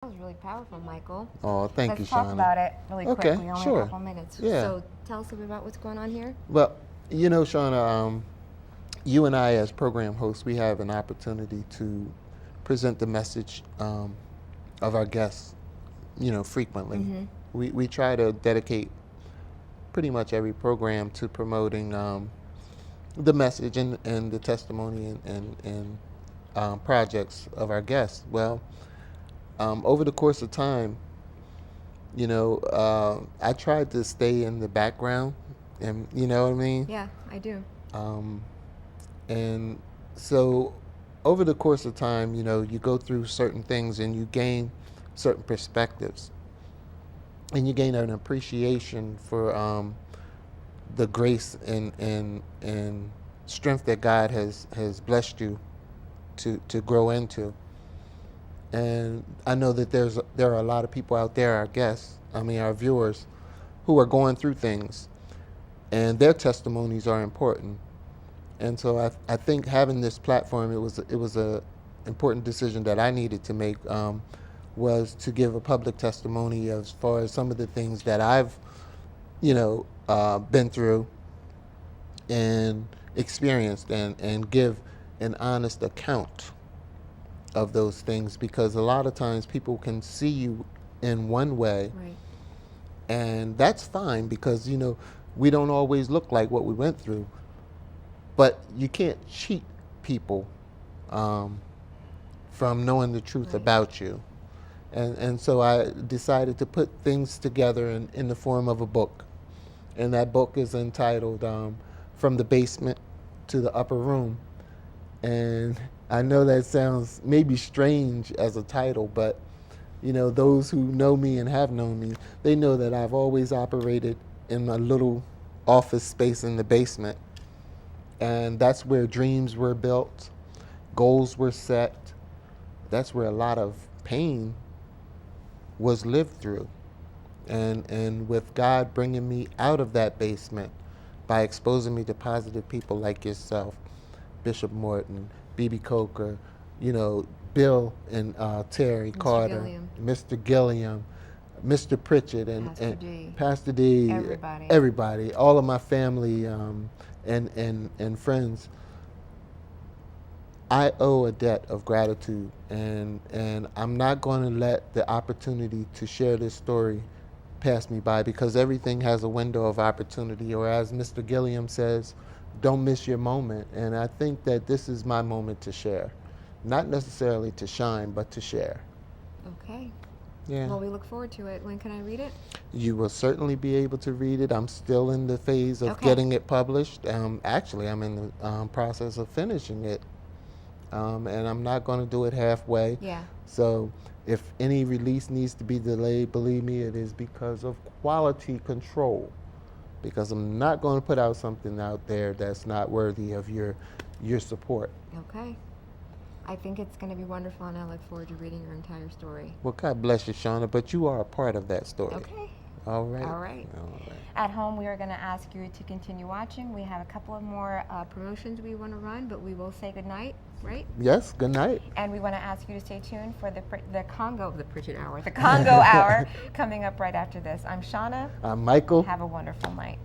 That was really powerful, Michael. Oh, thank you, Let's talk Shauna. about it really quick. Okay, We only have sure. a couple minutes. Yeah. So tell us a bit about what's going on here. Well, Shauna, you and I, as program hosts, we have an opportunity to present the message of our guests, frequently. We try to dedicate pretty much every program to promoting the message and the testimony and projects of our guests. Well, over the course of time, I tried to stay in the background, and you know what I mean? Yeah, I do. Um, and so over the course of time, you go through certain things and you gain certain perspectives. And you gain an appreciation for the grace and strength that God has blessed you to grow into. And I know that there are a lot of people out there, our guests, our viewers, who are going through things, and their testimonies are important. And so I think having this platform, it was a important decision that I needed to make, was to give a public testimony as far as some of the things that I've been through and experienced, and give an honest account of those things, because a lot of times people can see you in one way, Right. and that's fine, because we don't always look like what we went through, but you can't cheat people from knowing the truth Right. about you. And so I decided to put things together in the form of a book, and that book is entitled From the Basement to the Upper Room. And I know that sounds maybe strange as a title, but those who know me and have known me, they know that I've always operated in a little office space in the basement. And that's where dreams were built, goals were set. That's where a lot of pain was lived through. And with God bringing me out of that basement by exposing me to positive people like yourself, Bishop Morton, B.B. Coker, Bill and Terry Mr. Carter, Gilliam. Mr. Gilliam, Mr. Pritchett, Pastor D. Pastor D, everybody, all of my family and friends. I owe a debt of gratitude, and I'm not going to let the opportunity to share this story pass me by, because everything has a window of opportunity, or as Mr. Gilliam says, don't miss your moment. And I think that this is my moment to share, not necessarily to shine, but to share. Okay. Yeah. Well, we look forward to it. When can I read it? You will certainly be able to read it. I'm still in the phase of Okay. getting it published. Actually, I'm in the process of finishing it. And I'm not going to do it halfway. Yeah. So if any release needs to be delayed, believe me, it is because of quality control. Because I'm not going to put out something out there that's not worthy of your support. Okay. I think it's going to be wonderful, and I look forward to reading your entire story. Well, God bless you, Shauna, but you are a part of that story. Okay. All right. All right. All right. At home, we are going to ask you to continue watching. We have a couple of more promotions we want to run, but we will say goodnight, right? Yes, good night. And we want to ask you to stay tuned for the Congo Hour coming up right after this. I'm Shauna. I'm Michael. Have a wonderful night.